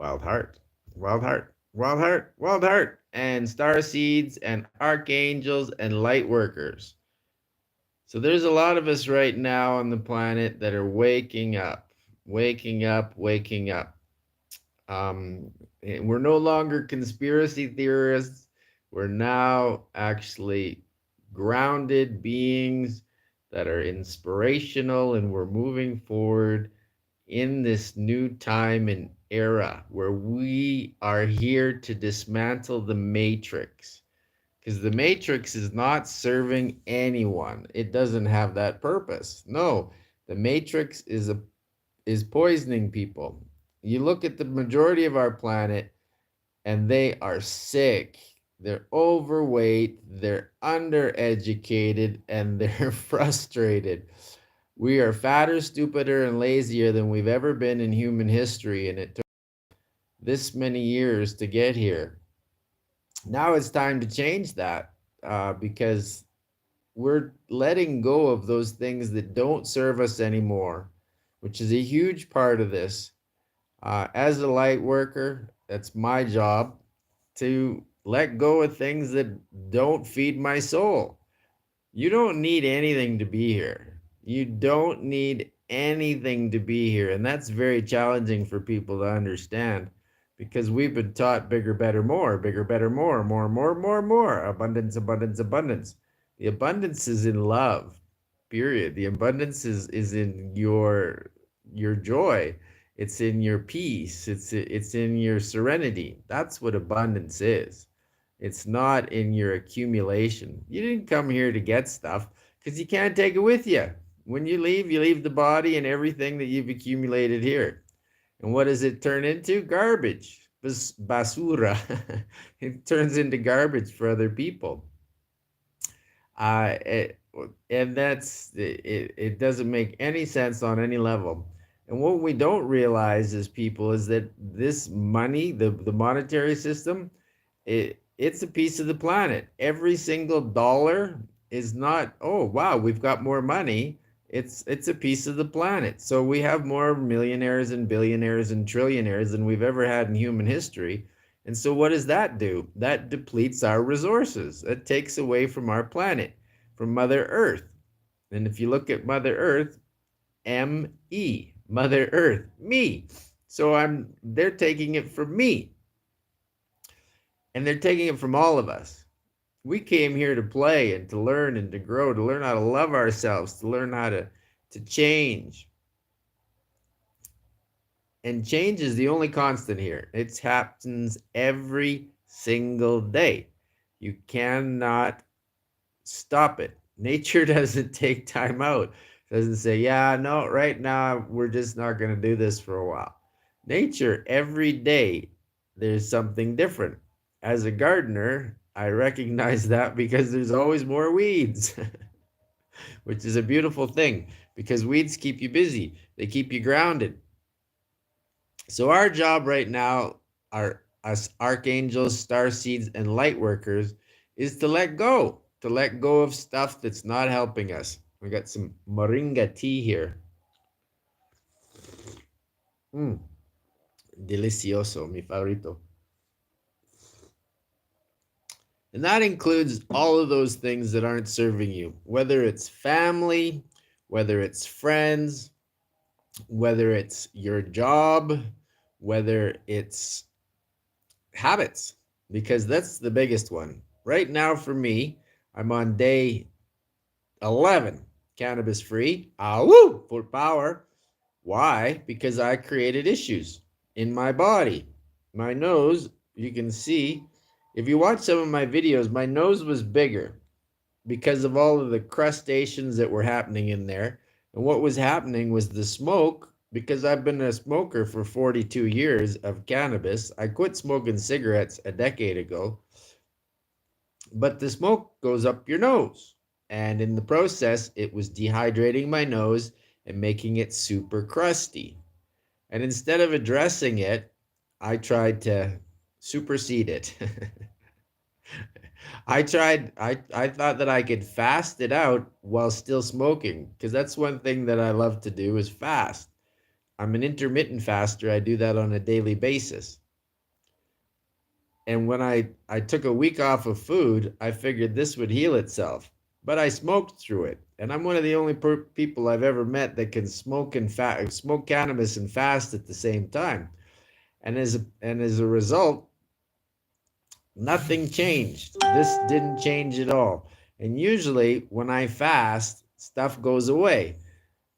Wild Heart, Wild Heart, Wild Heart, Wild Heart, and Starseeds and Archangels and Light Workers. So there's a lot of us right now on the planet that are waking up, waking up, waking up. We're no longer conspiracy theorists. We're now actually grounded beings that are inspirational, and we're moving forward in this new time and era where we are here to dismantle the matrix, because the matrix is not serving anyone. It doesn't have that purpose. No, the matrix is poisoning people. You look at the majority of our planet and they are sick. They're overweight, they're undereducated, and they're frustrated. We are fatter, stupider, and lazier than we've ever been in human history, and it took this many years to get here. Now it's time to change that, because we're letting go of those things that don't serve us anymore, which is a huge part of this. As a light worker, that's my job to let go of things that don't feed my soul. You don't need anything to be here. You don't need anything to be here. And that's very challenging for people to understand, because we've been taught bigger, better, more, bigger, better, more, more, more, more, more, abundance, abundance, abundance. The abundance is in love, period. The abundance is in your joy. It's in your peace. It's in your serenity. That's what abundance is. It's not in your accumulation. You didn't come here to get stuff because you can't take it with you. When you leave the body and everything that you've accumulated here. And what does it turn into? Garbage. Basura. It turns into garbage for other people. Uh, it, and it doesn't make any sense on any level. And what we don't realize as people is that this money, the monetary system, it's a piece of the planet. Every single dollar is not, oh wow, we've got more money. It's a piece of the planet. So we have more millionaires and billionaires and trillionaires than we've ever had in human history. And so what does that do? That depletes our resources. It takes away from our planet, from Mother Earth. And if you look at Mother Earth, M-E, Mother Earth, me. So they're taking it from me. And they're taking it from all of us. We came here to play and to learn and to grow, to learn how to love ourselves, to learn how to change. And change is the only constant here. It happens every single day. You cannot stop it. Nature doesn't take time out. It doesn't say, yeah, no, right now we're just not going to do this for a while. Nature, every day, there's something different. As a gardener, I recognize that because there's always more weeds, which is a beautiful thing because weeds keep you busy. They keep you grounded. So our job right now, our us archangels, star seeds, and light workers, is to let go of stuff that's not helping us. We got some moringa tea here. Mm, delicioso, mi favorito. And that includes all of those things that aren't serving you, whether it's family, whether it's friends, whether it's your job, whether it's habits, because that's the biggest one. Right now, for me, I'm on day 11, cannabis free. Ah, woo, full power. Why? Because I created issues in my body. My nose, you can see, if you watch some of my videos, my nose was bigger because of all of the crustaceans that were happening in there. And what was happening was the smoke, because I've been a smoker for 42 years of cannabis. I quit smoking cigarettes a decade ago, but the smoke goes up your nose. And in the process, it was dehydrating my nose and making it super crusty. And instead of addressing it, I tried to supersede it. I thought that I could fast it out while still smoking, because that's one thing that I love to do is fast. I'm an intermittent faster. I do that on a daily basis. And when I took a week off of food, I figured this would heal itself. But I smoked through it. And I'm one of the only people I've ever met that can smoke cannabis and fast at the same time. And as a result, nothing changed. This didn't change at all. And usually when I fast, stuff goes away.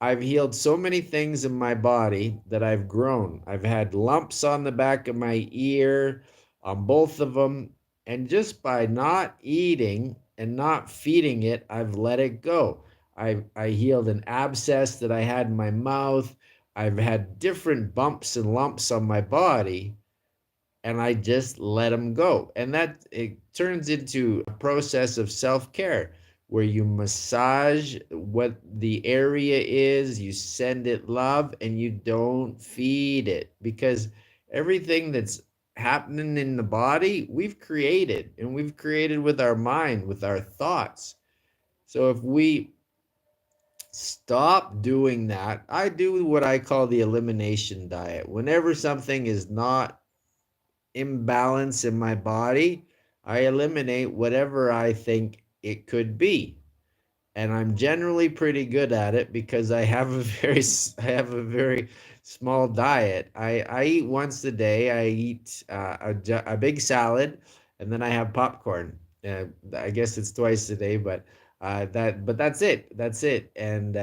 I've healed so many things in my body that I've grown. I've had lumps on the back of my ear, on both of them. And just by not eating and not feeding it, I've let it go. I healed an abscess that I had in my mouth. I've had different bumps and lumps on my body, and I just let them go. And that it turns into a process of self-care where you massage what the area is, you send it love, and you don't feed it, because everything that's happening in the body, we've created, and we've created with our mind, with our thoughts. So if we stop doing that, I do what I call the elimination diet. Whenever something is not imbalance in my body, I eliminate whatever I think it could be. And I'm generally pretty good at it because I have a very small diet. I eat once a day. I eat a big salad, and then I have popcorn. I guess it's twice a day, but that's it. That's it. And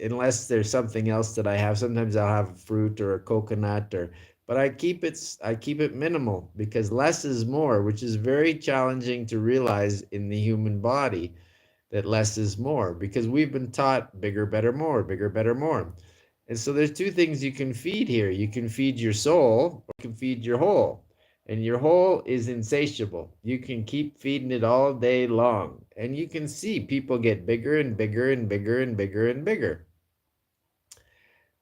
unless there's something else that I have, sometimes I'll have fruit or a coconut, but I keep it minimal, because less is more, which is very challenging to realize in the human body, that less is more, because we've been taught bigger, better, more, bigger, better, more. And so there's two things you can feed here. You can feed your soul, or you can feed your whole. And your whole is insatiable. You can keep feeding it all day long. And you can see people get bigger and bigger and bigger and bigger and bigger,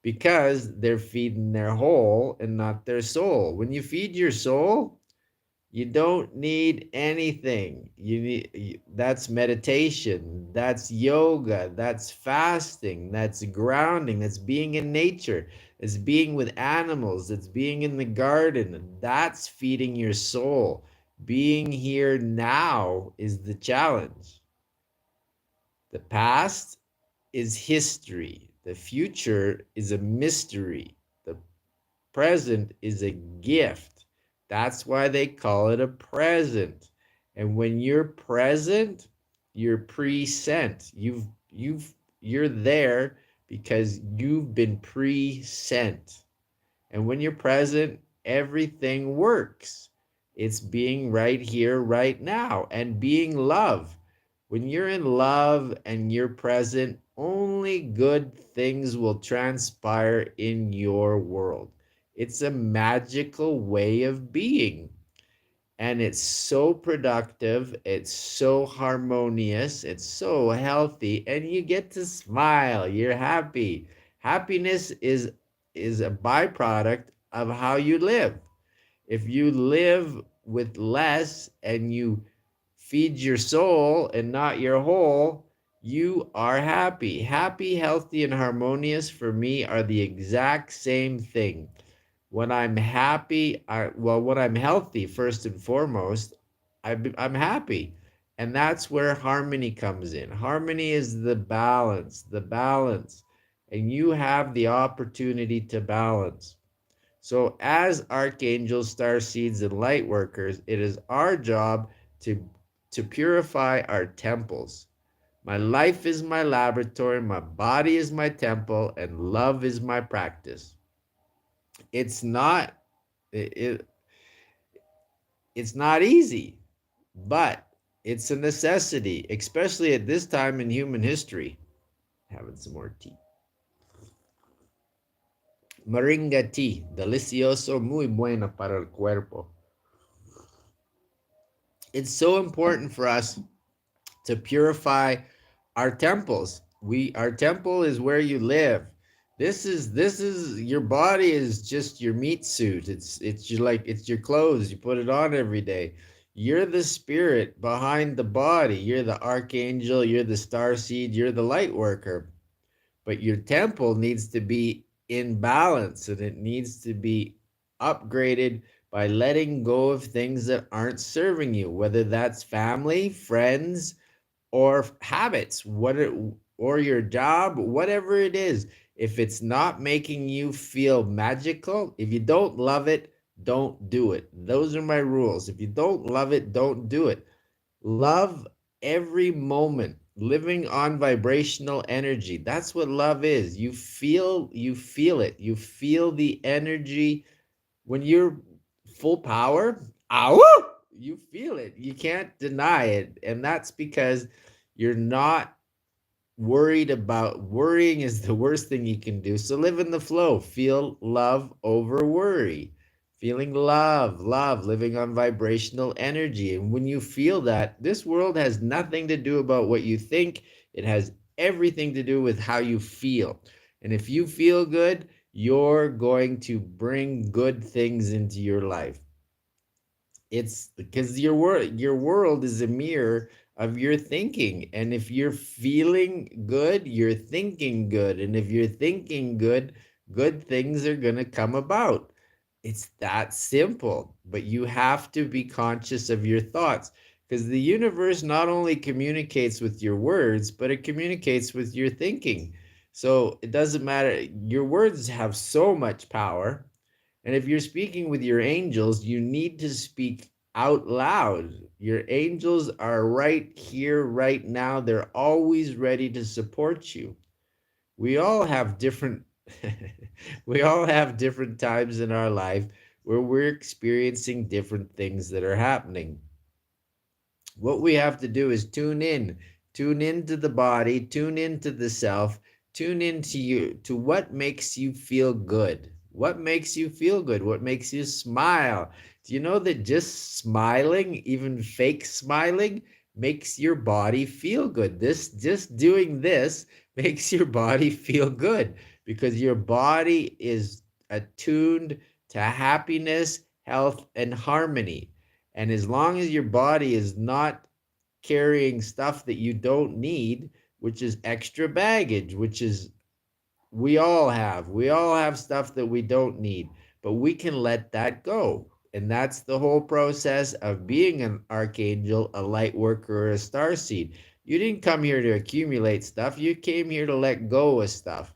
because they're feeding their whole and not their soul. When you feed your soul, you don't need anything. That's meditation, that's yoga, that's fasting, that's grounding, that's being in nature, that's being with animals, that's being in the garden. That's feeding your soul. Being here now is the challenge. The past is history. The future is a mystery. The present is a gift. That's why they call it a present. And when you're present, you're present. You're there because you've been present. And when you're present, everything works. It's being right here, right now, and being love. When you're in love and you're present, only good things will transpire in your world. It's a magical way of being. And it's so productive, it's so harmonious, it's so healthy, and you get to smile. You're happy. Happiness is a byproduct of how you live. If you live with less and you feed your soul and not your whole, you are happy. Happy, healthy, and harmonious for me are the exact same thing. When I'm happy, when I'm healthy, first and foremost, I'm happy. And that's where harmony comes in. Harmony is the balance, the balance. And you have the opportunity to balance. So, as archangels, star seeds, and light workers, it is our job to, to purify our temples. My life is my laboratory, my body is my temple, and love is my practice. It's not it, it's not easy, but it's a necessity, especially at this time in human history. Having some more tea. Moringa tea, delicioso, muy buena para el cuerpo. It's so important for us to purify our temples. Our temple is where you live. This is your body is just your meat suit. It's your clothes. You put it on every day. You're the spirit behind the body. You're the archangel, you're the star seed, you're the light worker. But your temple needs to be in balance, and it needs to be upgraded by letting go of things that aren't serving you, whether that's family, friends, or habits, or your job, whatever it is. If it's not making you feel magical, if you don't love it, don't do it. Those are my rules. If you don't love it, don't do it. Love every moment, living on vibrational energy. That's what love is. You feel it. You feel the energy when you're full power. Ow! You feel it. You can't deny it. And that's because you're not worried about worrying is the worst thing you can do. So live in the flow. Feel love over worry. Feeling love, living on vibrational energy. And when you feel that, this world has nothing to do about what you think. It has everything to do with how you feel. And if you feel good, you're going to bring good things into your life. It's because your world is a mirror of your thinking. And if you're feeling good, you're thinking good. And if you're thinking good, good things are going to come about. It's that simple. But you have to be conscious of your thoughts, because the universe not only communicates with your words, but it communicates with your thinking. So it doesn't matter. Your words have so much power, and if you're speaking with your angels, you need to speak out loud. Your angels are right here, right now. They're always ready to support you. We all have different we all have different times in our life where we're experiencing different things that are happening. What we have to do is tune into the body, tune into the self, tune into you, to what makes you feel good. What makes you feel good? What makes you smile? Do you know that just smiling, even fake smiling, makes your body feel good? This just doing this makes your body feel good, because your body is attuned to happiness, health, and harmony. And as long as your body is not carrying stuff that you don't need, which is extra baggage, which is we all have stuff that we don't need, but we can let that go. And that's the whole process of being an archangel, a light worker, or a star seed. You didn't come here to accumulate stuff, you came here to let go of stuff.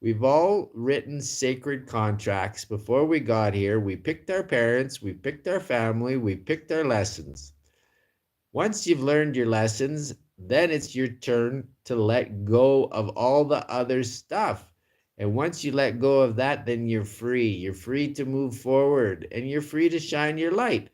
We've all written sacred contracts before we got here. We picked our parents, we picked our family, we picked our lessons. Once you've learned your lessons, then it's your turn to let go of all the other stuff. And once you let go of that, then you're free. You're free to move forward, and you're free to shine your light,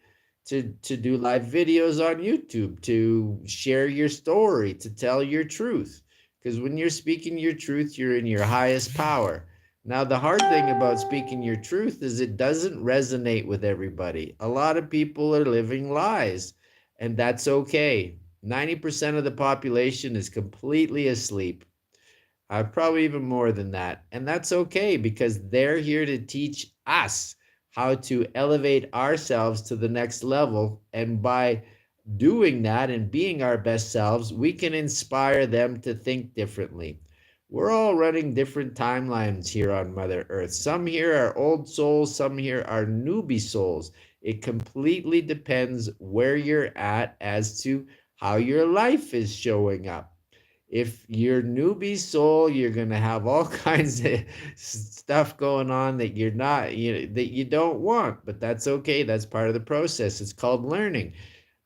to do live videos on YouTube, to share your story, to tell your truth. Because when you're speaking your truth, you're in your highest power. Now, the hard thing about speaking your truth is it doesn't resonate with everybody. A lot of people are living lies, and that's okay. 90% of the population is completely asleep. Probably even more than that. And that's okay, because they're here to teach us how to elevate ourselves to the next level. And by doing that and being our best selves, we can inspire them to think differently. We're all running different timelines here on Mother Earth. Some here are old souls, some here are newbie souls. It completely depends where you're at as to how your life is showing up. If you're newbie soul, you're gonna have all kinds of stuff going on that you're not, that you don't want, but that's okay. That's part of the process. It's called learning.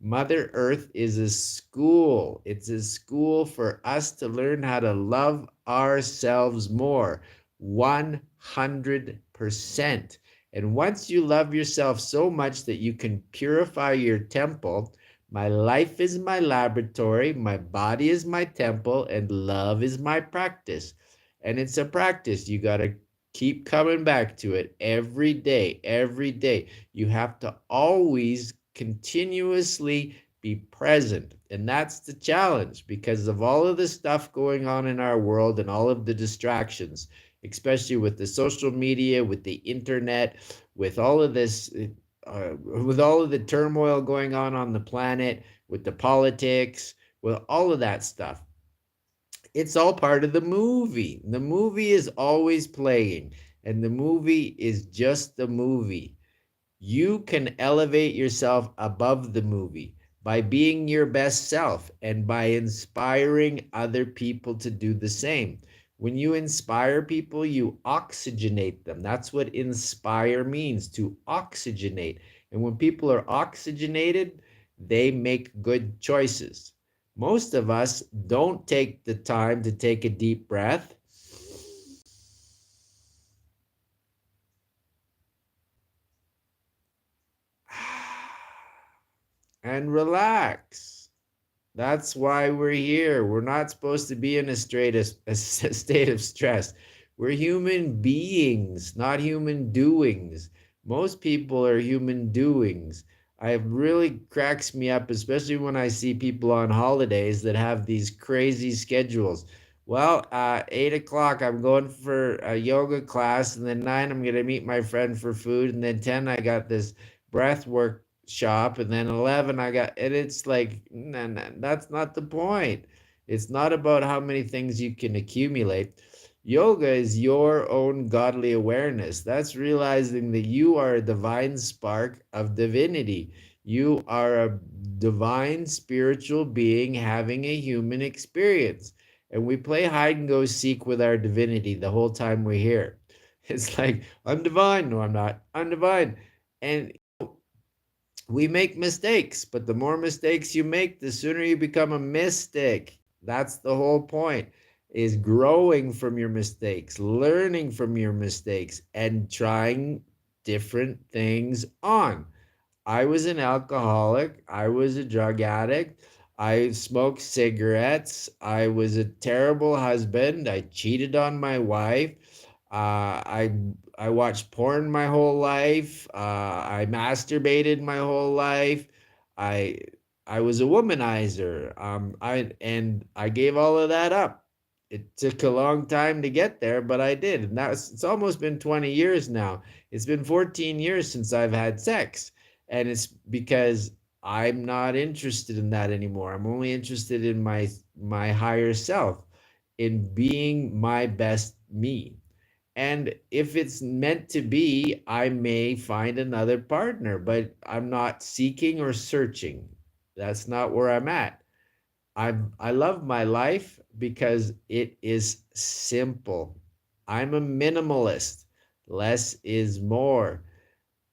Mother Earth is a school. It's a school for us to learn how to love ourselves more. 100%. And once you love yourself so much that you can purify your temple, my life is my laboratory, my body is my temple, and love is my practice. And it's a practice. You got to keep coming back to it every day, every day. You have to always continuously be present. And that's the challenge, because of all of the stuff going on in our world and all of the distractions, especially with the social media, with the internet, with all of this with all of the turmoil going on the planet, with the politics, with all of that stuff. It's all part of the movie. The movie is always playing. And the movie is just the movie. You can elevate yourself above the movie by being your best self and by inspiring other people to do the same. When you inspire people, you oxygenate them. That's what inspire means, to oxygenate. And when people are oxygenated, they make good choices. Most of us don't take the time to take a deep breath and relax. That's why we're here. We're not supposed to be in a state of stress. We're human beings, not human doings. Most people are human doings. It really cracks me up, especially when I see people on holidays that have these crazy schedules. Well, 8 o'clock, I'm going for a yoga class, and then 9, I'm going to meet my friend for food, and then 10, I got this breath work shop, and then 11 I got, and it's like, nah, nah, that's not the point. It's not about how many things you can accumulate. Yoga is your own godly awareness. That's realizing that you are a divine spark of divinity. You are a divine spiritual being having a human experience, and we play hide and go seek with our divinity the whole time we're here. It's like, I'm divine. No, I'm not. I'm divine. And we make mistakes, but the more mistakes you make, the sooner you become a mystic. That's the whole point, is growing from your mistakes, learning from your mistakes, and trying different things on. I was an alcoholic. I was a drug addict. I smoked cigarettes. I was a terrible husband. I cheated on my wife. I watched porn my whole life. I masturbated my whole life. I I was a womanizer. I gave all of that up. It took a long time to get there, but I did. And it's almost been 20 years now. It's been 14 years since I've had sex, and it's because I'm not interested in that anymore. I'm only interested in my higher self, in being my best me. And if it's meant to be, I may find another partner, but I'm not seeking or searching. That's not where I'm at. I love my life because it is simple. I'm a minimalist. Less is more.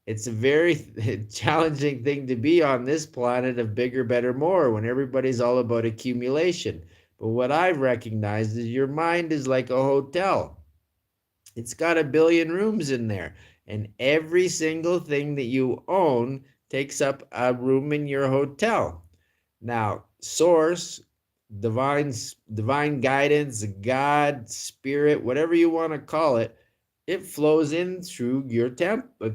It's a very challenging thing to be on this planet of bigger, better, more, when everybody's all about accumulation. But what I've recognized is your mind is like a hotel. It's got a billion rooms in there, and every single thing that you own takes up a room in your hotel. Now, source, divine guidance, God, spirit, whatever you want to call it, it flows in through your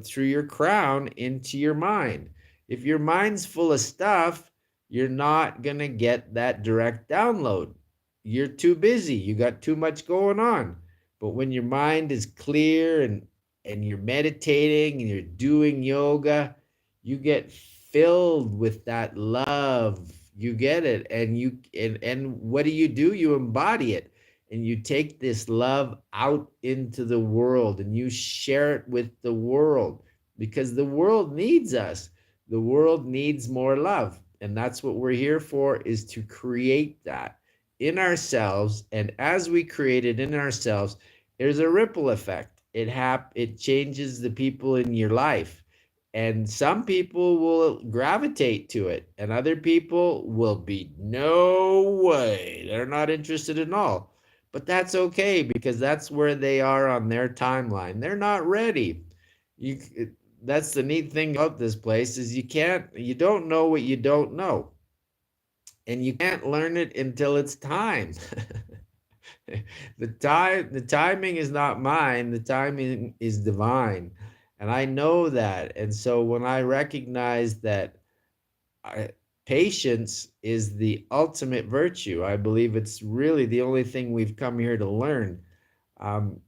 through your crown into your mind. If your mind's full of stuff, you're not going to get that direct download. You're too busy. You got too much going on. But when your mind is clear and you're meditating and you're doing yoga, you get filled with that love. You get it, and and what do? You embody it, and you take this love out into the world, and you share it with the world, because the world needs us. The world needs more love, and that's what we're here for, is to create that in ourselves. And as we create it in ourselves, there's a ripple effect. It changes the people in your life, and some people will gravitate to it, and other people will be, no way, they're not interested at all. But that's okay, because that's where they are on their timeline. They're not ready. You That's the neat thing about this place, is you don't know what you don't know, and you can't learn it until it's time. The timing is not mine, the timing is divine, and I know that. And so when I recognize that, I, patience is the ultimate virtue, I believe it's really the only thing we've come here to learn.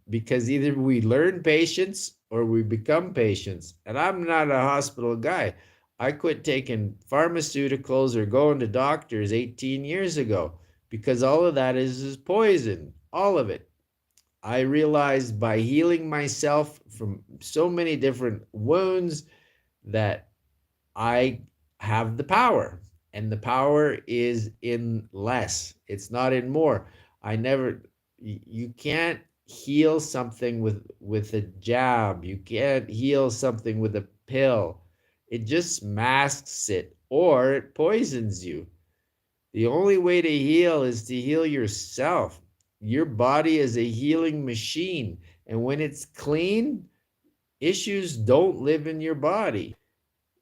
Because either we learn patience or we become patients. And I'm not a hospital guy. I quit taking pharmaceuticals or going to doctors 18 years ago, because all of that is poison. All of it. I realized by healing myself from so many different wounds that I have the power, and the power is in less. It's not in more. I never. You can't heal something with a jab. You can't heal something with a pill. It just masks it, or it poisons you. The only way to heal is to heal yourself. Your body is a healing machine, and when it's clean, issues don't live in your body.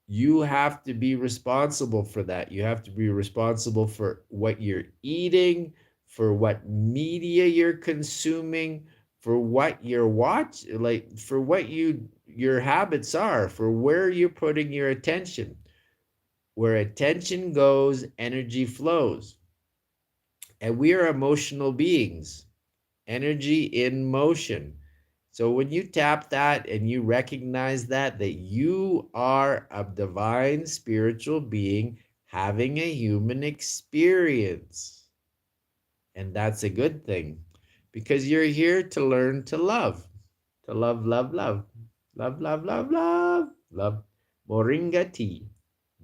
You have to be responsible for that. You have to be responsible for what you're eating, for what media you're consuming, for what you're like for what your habits are, for where you're putting your attention. Where attention goes, energy flows. And we are emotional beings, energy in motion. So when you tap that and you recognize that you are a divine spiritual being having a human experience. And that's a good thing because you're here to learn to love. To love, love, love. Love, love, love, love. Love. Moringa tea.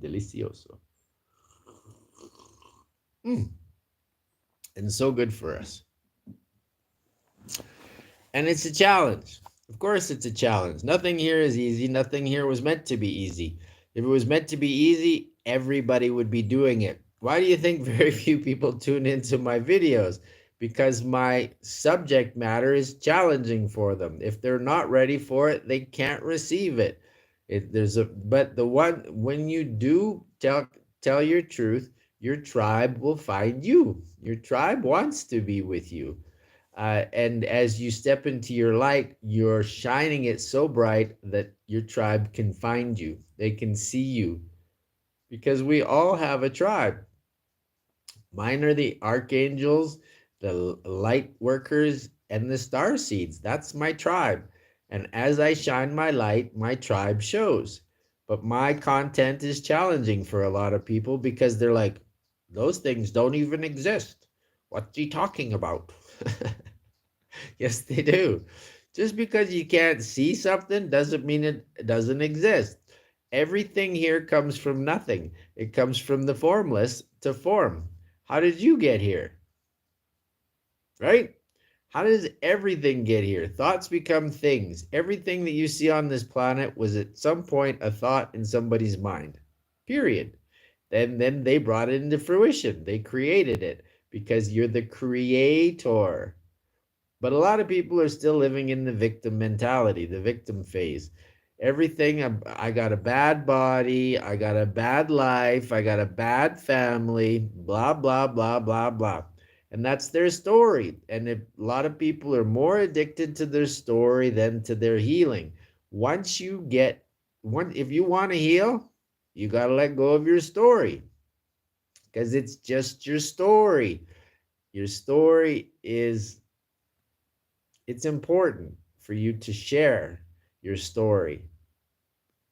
Delicioso. Mm. And so good for us. And it's a challenge. Of course, it's a challenge. Nothing here is easy. Nothing here was meant to be easy. If it was meant to be easy, everybody would be doing it. Why do you think very few people tune into my videos? Because my subject matter is challenging for them. If they're not ready for it, they can't receive it. But the one when you do tell your truth, your tribe will find you. Your tribe wants to be with you. And as you step into your light, you're shining it so bright that your tribe can find you. They can see you because we all have a tribe. Mine are the archangels, the light workers, and the starseeds. That's my tribe. And as I shine my light, my tribe shows. But my content is challenging for a lot of people because they're like, those things don't even exist. What's he talking about? Yes, they do. Just because you can't see something doesn't mean it doesn't exist. Everything here comes from nothing. It comes from the formless to form. How did you get here? Right? How does everything get here? Thoughts become things. Everything that you see on this planet was at some point a thought in somebody's mind. Period. Then they brought it into fruition. They created it because you're the creator. But a lot of people are still living in the victim mentality, the victim phase. Everything, I got a bad body, I got a bad life, I got a bad family, blah, blah, blah, blah, blah. And that's their story. And a lot of people are more addicted to their story than to their healing. Once you get, if you want to heal, you got to let go of your story because it's just your story. Your story is it's important for you to share your story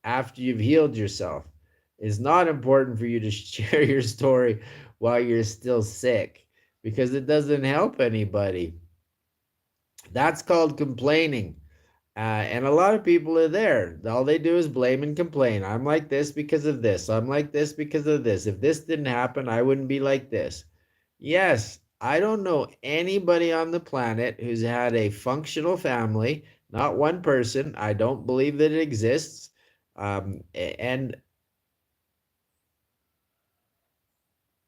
after you've healed yourself. It's not important for you to share your story while you're still sick because it doesn't help anybody. That's called complaining. And a lot of people are there. All they do is blame and complain. I'm like this because of this. I'm like this because of this. If this didn't happen, I wouldn't be like this. Yes, I don't know anybody on the planet who's had a functional family, not one person. I don't believe that it exists. And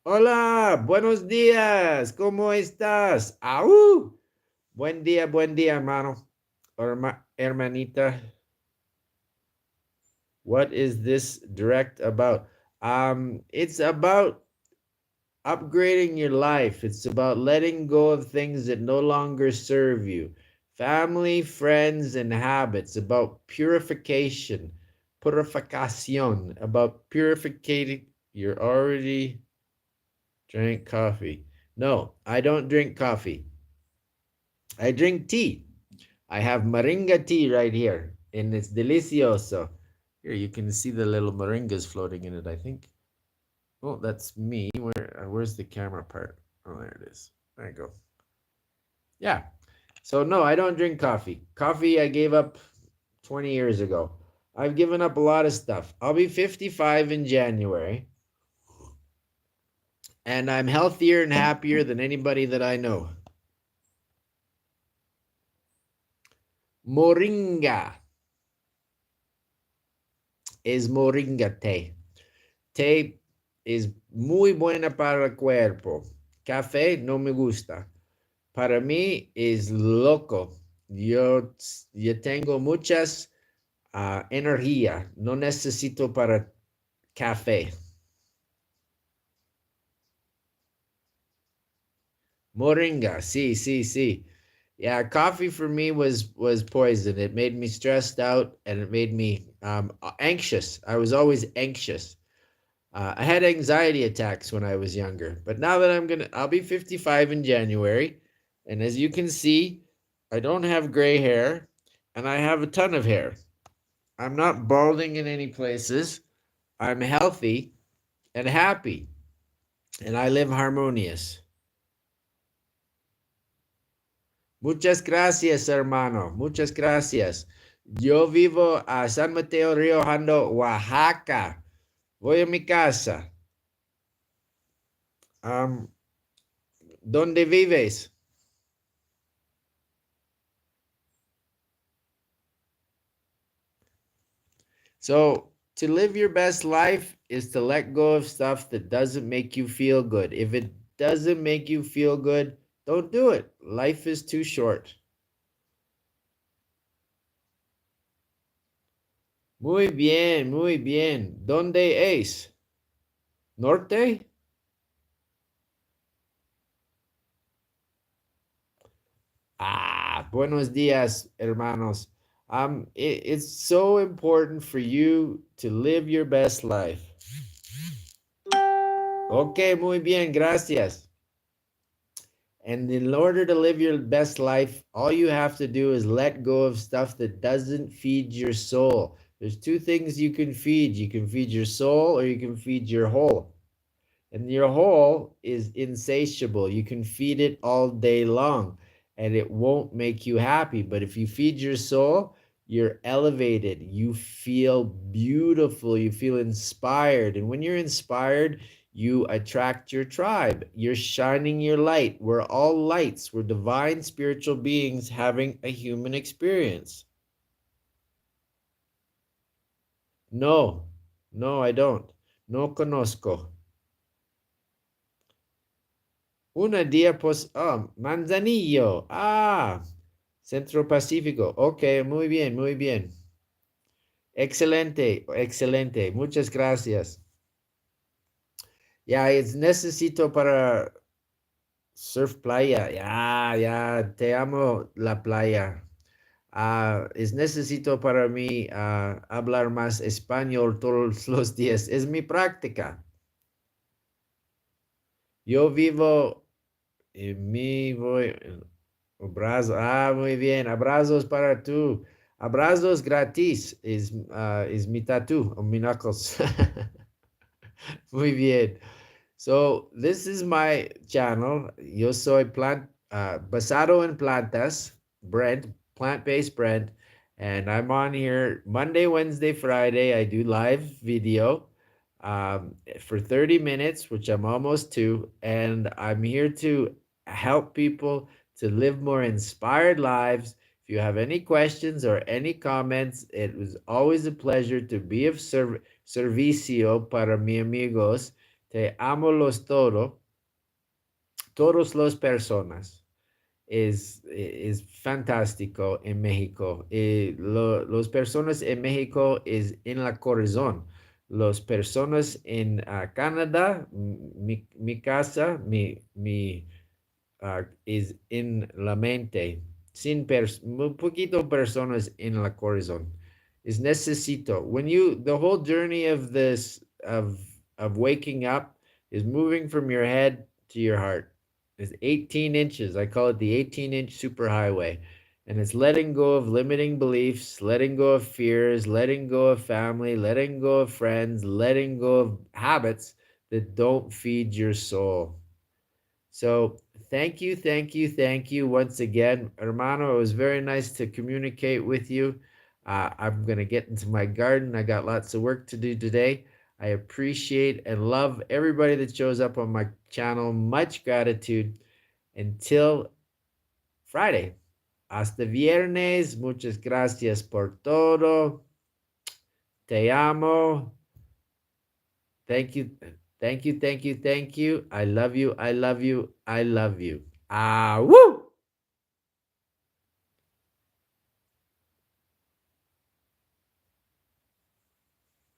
hola, buenos días, ¿cómo estás? Au, buen día, hermano, hermanita. What is this direct about? It's about upgrading your life. It's about letting go of things that no longer serve you. Family, friends, and habits. About purification. Purificación. About purificating. You're already drank coffee. No, I don't drink coffee. I drink tea. I have moringa tea right here. And it's delicioso. Here, you can see the little moringas floating in it, I think. Oh, that's me. Where's the camera part? Oh, there it is. There you go. Yeah. So no, I don't drink coffee. Coffee I gave up 20 years ago. I've given up a lot of stuff. I'll be 55 in January, and I'm healthier and happier than anybody that I know. Moringa is moringa té. Té es muy buena para el cuerpo. Café no me gusta. Para mí es loco. Yo tengo muchas energía. No necesito para café. Moringa, sí, sí, sí. Yeah, coffee for me was poison. It made me stressed out and it made me anxious. I was always anxious. I had anxiety attacks when I was younger, but now that I'll be 55 in January, and as you can see, I don't have gray hair, and I have a ton of hair. I'm not balding in any places. I'm healthy and happy, and I live harmonious. Muchas gracias, hermano. Muchas gracias. Yo vivo a San Mateo, Río Hondo, Oaxaca. Voy a mi casa. Um, ¿Dónde vives? So, to live your best life is to let go of stuff that doesn't make you feel good. If it doesn't make you feel good, don't do it. Life is too short. Muy bien, muy bien. ¿Dónde es? ¿Norte? Buenos dias, hermanos. It's so important for you to live your best life. Okay, muy bien, gracias. And in order to live your best life, all you have to do is let go of stuff that doesn't feed your soul. There's two things you can feed. You can feed your soul or you can feed your whole. And your whole is insatiable. You can feed it all day long and it won't make you happy. But if you feed your soul, you're elevated. You feel beautiful. You feel inspired. And when you're inspired, you attract your tribe. You're shining your light. We're all lights. We're divine spiritual beings having a human experience. No, no, I don't. No conozco. Una día Manzanillo. Centro Pacífico. Ok, muy bien, muy bien. Excelente, excelente. Muchas gracias. Ya, es necesito para surf playa. Ya, ya, te amo la playa. Es necesito para mí hablar más español todos los días. Es mi práctica. Yo vivo en mi voy. Abrazo. Muy bien. Abrazos para tú. Abrazos gratis is mi tattoo on mi knuckles. Muy bien. So this is my channel. Yo soy basado en plantas, Brent, plant-based Brent, and I'm on here Monday, Wednesday, Friday. I do live video for 30 minutes, which I'm almost to, and I'm here to help people to live more inspired lives. If you have any questions or any comments, it was always a pleasure to be of servicio para mi amigos. Te amo los todos los personas. Es fantástico en México. Los personas en México es en la corazón. Los personas en Canadá, mi casa, is in la mente, sin muy poquito personas en la corazón. Es necesito. The whole journey of this, of waking up is moving from your head to your heart. It's 18 inches. I call it the 18-inch superhighway. And it's letting go of limiting beliefs, letting go of fears, letting go of family, letting go of friends, letting go of habits that don't feed your soul. So Thank you, thank you, thank you once again, hermano. It was very nice to communicate with you. I'm gonna get into my garden. I got lots of work to do today. I appreciate and love everybody that shows up on my channel. Much gratitude. Until Friday. Hasta viernes. Muchas gracias por todo. Te amo. Thank you. Thank you. Thank you. Thank you. I love you. I love you. I love you. Ah, woo!